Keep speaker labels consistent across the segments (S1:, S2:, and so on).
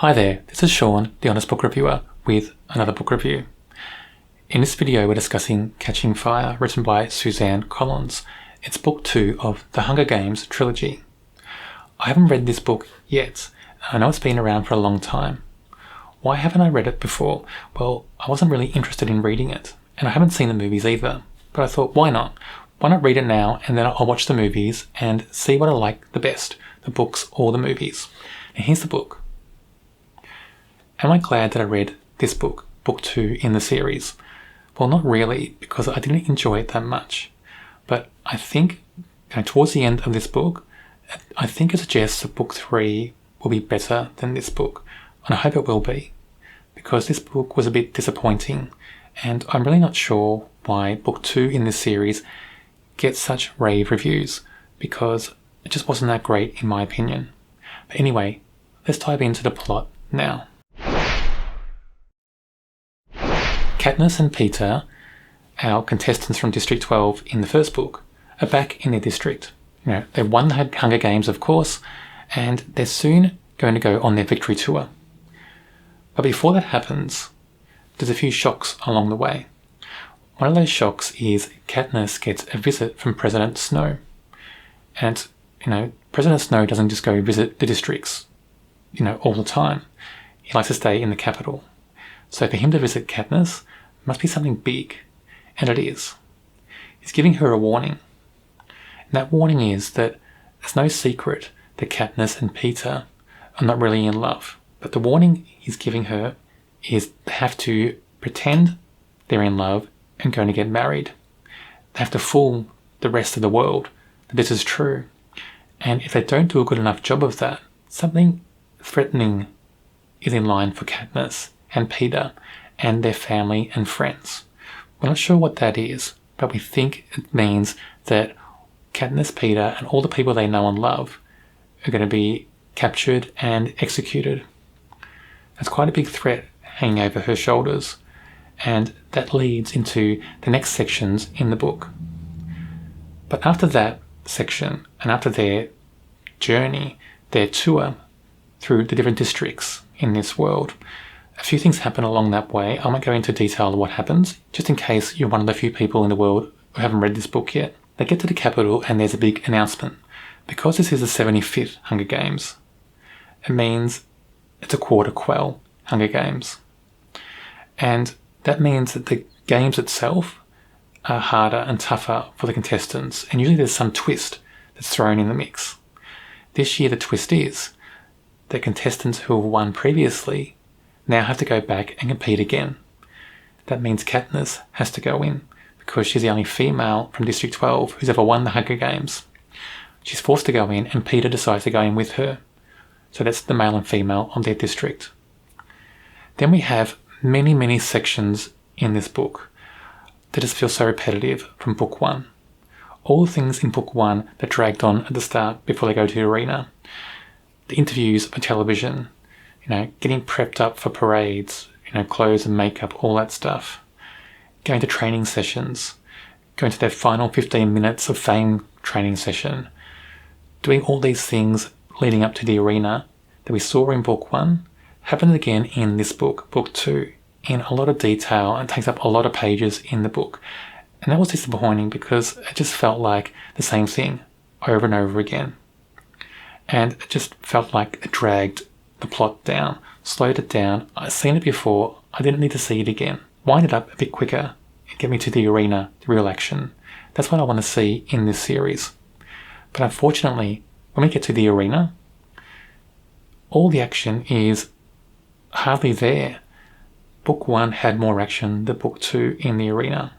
S1: Hi there, this is Sean, the Honest Book Reviewer, with another book review. In this video we're discussing Catching Fire, written by Suzanne Collins. It's book 2 of the Hunger Games trilogy. I haven't read this book yet. I know it's been around for a long time. Why haven't I read it before? Well, I wasn't really interested in reading it, and I haven't seen the movies either. But I thought, why not? Why not read it now, and then I'll watch the movies and see what I like the best, the books or the movies. And here's the book. Am I glad that I read this book, book 2 in the series? Well, not really, because I didn't enjoy it that much. But I think, towards the end of this book, I think it suggests that book 3 will be better than this book. And I hope it will be, because this book was a bit disappointing, and I'm really not sure why book 2 in this series gets such rave reviews, because it just wasn't that great in my opinion. But anyway, let's dive into the plot now. Katniss and Peter, our contestants from District 12 in the first book, are back in their district. They've won the Hunger Games, of course, and they're soon going to go on their victory tour. But before that happens, there's a few shocks along the way. One of those shocks is Katniss gets a visit from President Snow. And, President Snow doesn't just go visit the districts, all the time. He likes to stay in the capital. So for him to visit Katniss must be something big, and it is. He's giving her a warning. And that warning is that it's no secret that Katniss and Peter are not really in love. But the warning he's giving her is they have to pretend they're in love and going to get married. They have to fool the rest of the world that this is true. And if they don't do a good enough job of that, something threatening is in line for Katniss and Peter and their family and friends. We're not sure what that is, but we think it means that Katniss, Peter, and all the people they know and love are going to be captured and executed. That's quite a big threat hanging over her shoulders, and that leads into the next sections in the book. But after that section, and after their journey, their tour through the different districts in this world, a few things happen along that way. I won't go into detail of what happens, just in case you're one of the few people in the world who haven't read this book yet. They get to the capital and there's a big announcement. Because this is the 75th Hunger Games, it means it's a quarter quell Hunger Games. And that means that the games itself are harder and tougher for the contestants, and usually there's some twist that's thrown in the mix. This year the twist is that contestants who have won previously now have to go back and compete again. That means Katniss has to go in, because she's the only female from District 12 who's ever won the Hunger Games. She's forced to go in, and Peter decides to go in with her. So that's the male and female of their district. Then we have many, many sections in this book that just feel so repetitive from book 1. All the things in book 1 that dragged on at the start before they go to the arena. The interviews for television, getting prepped up for parades, clothes and makeup, all that stuff. Going to training sessions, going to their final 15 minutes of fame training session. Doing all these things leading up to the arena that we saw in book 1 happens again in this book, book 2, in a lot of detail, and takes up a lot of pages in the book. And that was disappointing because it just felt like the same thing over and over again. And it just felt like it dragged the plot down, slowed it down. I've seen it before, I didn't need to see it again. Wind it up a bit quicker and get me to the arena, the real action. That's what I want to see in this series. But unfortunately, when we get to the arena, all the action is hardly there. Book 1 had more action than book 2 in the arena.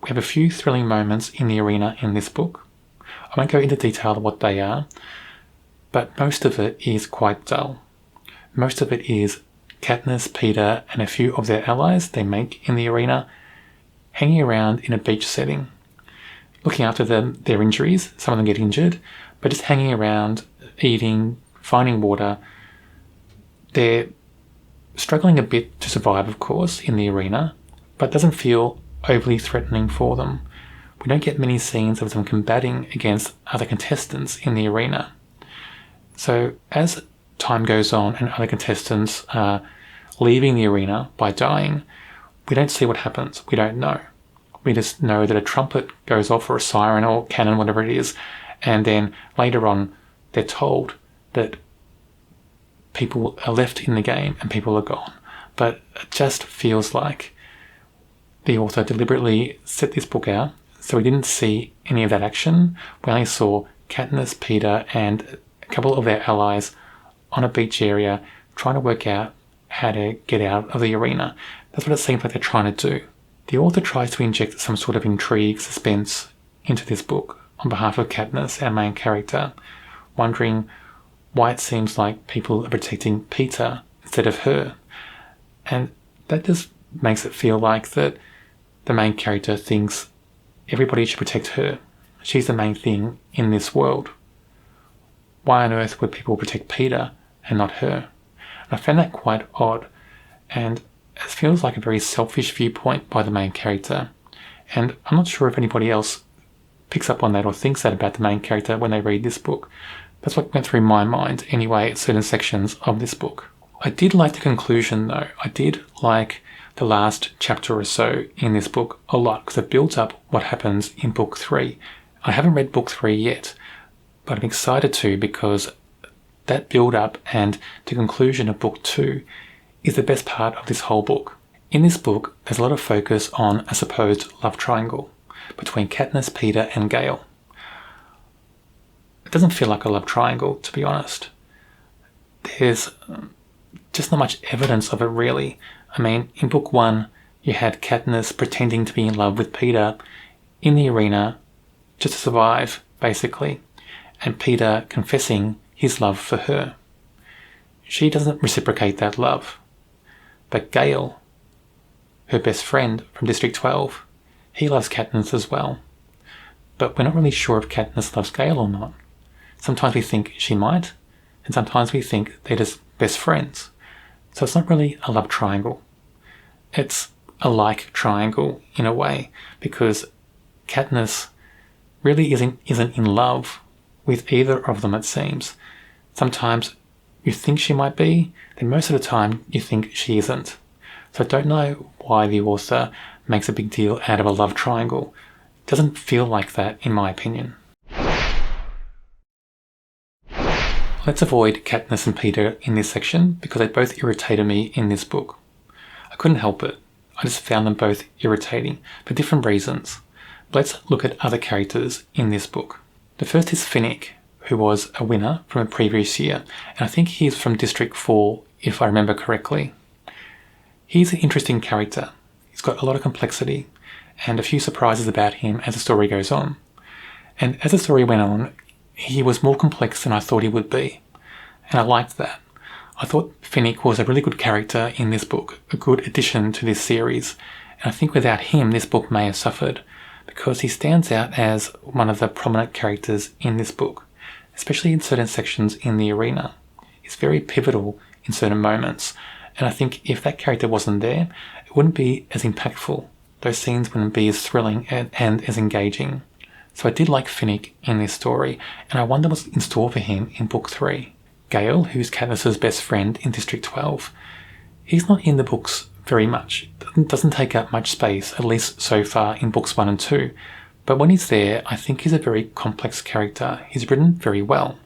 S1: We have a few thrilling moments in the arena in this book. I won't go into detail of what they are, but most of it is quite dull. Most of it is Katniss, Peter, and a few of their allies they make in the arena, hanging around in a beach setting, looking after their injuries. Some of them get injured, but just hanging around, eating, finding water. They're struggling a bit to survive, of course, in the arena, but it doesn't feel overly threatening for them. We don't get many scenes of them combating against other contestants in the arena. So as time goes on and other contestants are leaving the arena by dying, we don't see what happens. We don't know. We just know that a trumpet goes off, or a siren or cannon, whatever it is, and then later on they're told that people are left in the game and people are gone. But it just feels like the author deliberately set this book out so we didn't see any of that action. We only saw Katniss, Peter, and a couple of their allies on a beach area trying to work out how to get out of the arena. That's what it seems like they're trying to do. The author tries to inject some sort of intrigue, suspense into this book on behalf of Katniss, our main character, wondering why it seems like people are protecting Peter instead of her. And that just makes it feel like that the main character thinks everybody should protect her. She's the main thing in this world. Why on earth would people protect Peter and not her? And I found that quite odd, and it feels like a very selfish viewpoint by the main character. And I'm not sure if anybody else picks up on that or thinks that about the main character when they read this book. That's what went through my mind anyway at certain sections of this book. I did like the conclusion though. I did like the last chapter or so in this book a lot because it builds up what happens in book 3. I haven't read book 3 yet, but I'm excited to because that build up and the conclusion of book 2 is the best part of this whole book. In this book, there's a lot of focus on a supposed love triangle between Katniss, Peter, and Gale. It doesn't feel like a love triangle, to be honest. There's just not much evidence of it, really. I mean, in book 1, you had Katniss pretending to be in love with Peter in the arena just to survive, basically, and Peter confessing his love for her. She doesn't reciprocate that love. But Gale, her best friend from District 12, he loves Katniss as well. But we're not really sure if Katniss loves Gale or not. Sometimes we think she might, and sometimes we think they're just best friends. So it's not really a love triangle. It's a like triangle in a way, because Katniss really isn't in love with either of them, it seems. Sometimes you think she might be, then most of the time you think she isn't. So I don't know why the author makes a big deal out of a love triangle. It doesn't feel like that, in my opinion. Let's avoid Katniss and Peter in this section because they both irritated me in this book. I couldn't help it. I just found them both irritating for different reasons. But let's look at other characters in this book. The first is Finnick, who was a winner from a previous year, and I think he's from District 4, if I remember correctly. He's an interesting character. He's got a lot of complexity and a few surprises about him as the story goes on. And as the story went on, he was more complex than I thought he would be, and I liked that. I thought Finnick was a really good character in this book, a good addition to this series, and I think without him this book may have suffered, because he stands out as one of the prominent characters in this book, especially in certain sections in the arena. He's very pivotal in certain moments, and I think if that character wasn't there, it wouldn't be as impactful. Those scenes wouldn't be as thrilling and as engaging. So I did like Finnick in this story, and I wonder what's in store for him in book 3. Gale, who's Katniss's best friend in District 12, he's not in the books very much. Doesn't take up much space, at least so far in books 1 and 2. But when he's there, I think he's a very complex character. He's written very well,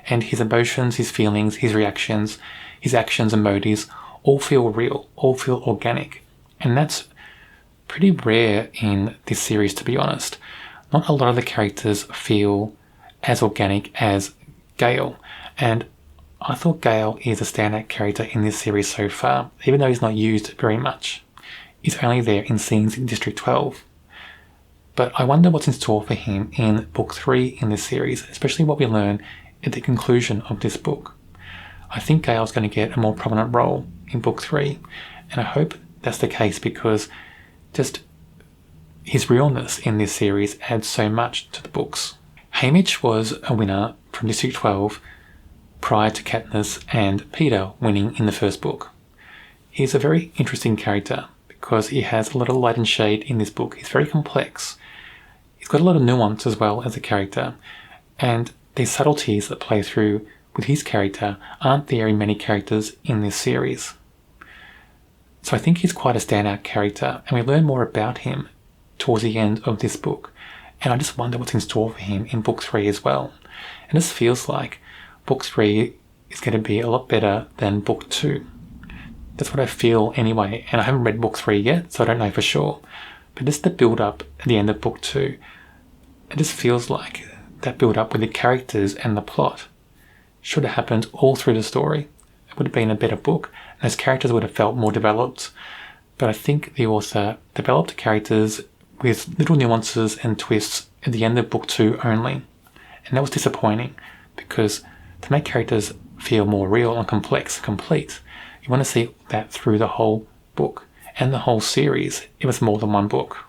S1: and his emotions, his feelings, his reactions, his actions and motives all feel real, all feel organic. And that's pretty rare in this series, to be honest. Not a lot of the characters feel as organic as Gale, and I thought Gale is a standout character in this series so far, even though he's not used very much. He's only there in scenes in District 12. But I wonder what's in store for him in book 3 in this series, especially what we learn at the conclusion of this book. I think Gale's going to get a more prominent role in book 3, and I hope that's the case because just his realness in this series adds so much to the books. Haymitch was a winner from District 12 prior to Katniss and Peter winning in the first book. He's a very interesting character because he has a lot of light and shade in this book. He's very complex. He's got a lot of nuance as well as a character, and these subtleties that play through with his character aren't very many characters in this series. So I think he's quite a standout character, and we learn more about him towards the end of this book. And I just wonder what's in store for him in book 3 as well. And this feels like book 3 is going to be a lot better than book 2. That's what I feel anyway, and I haven't read book 3 yet, so I don't know for sure. But just the build-up at the end of book 2, it just feels like that build-up with the characters and the plot should have happened all through the story. It would have been a better book, and those characters would have felt more developed. But I think the author developed characters with little nuances and twists at the end of book 2 only. And that was disappointing, because to make characters feel more real and complex, complete, you want to see that through the whole book and the whole series if it's more than one book.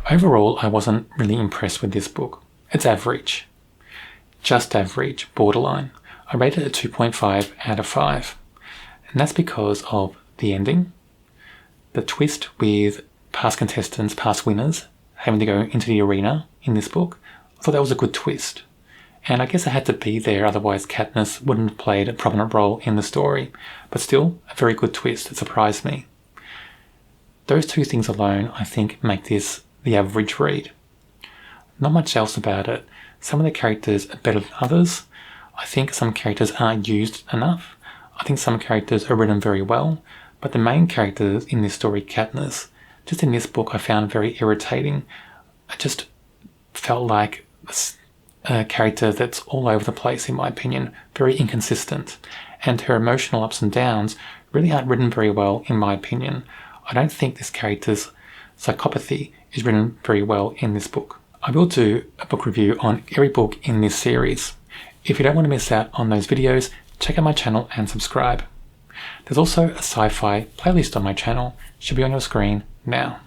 S1: Overall, I wasn't really impressed with this book. It's average. Just average, borderline. I rated it a 2.5 out of 5. And that's because of the ending, the twist with past contestants, past winners, having to go into the arena in this book. I thought that was a good twist. And I guess it had to be there, otherwise Katniss wouldn't have played a prominent role in the story. But still, a very good twist. It surprised me. Those two things alone, I think, make this the average read. Not much else about it. Some of the characters are better than others. I think some characters aren't used enough. I think some characters are written very well. But the main characters in this story, Katniss, just in this book I found very irritating. I just felt like a character that's all over the place, in my opinion, very inconsistent. And her emotional ups and downs really aren't written very well, in my opinion. I don't think this character's psychopathy is written very well in this book. I will do a book review on every book in this series. If you don't want to miss out on those videos, check out my channel and subscribe. There's also a sci-fi playlist on my channel, should be on your screen now.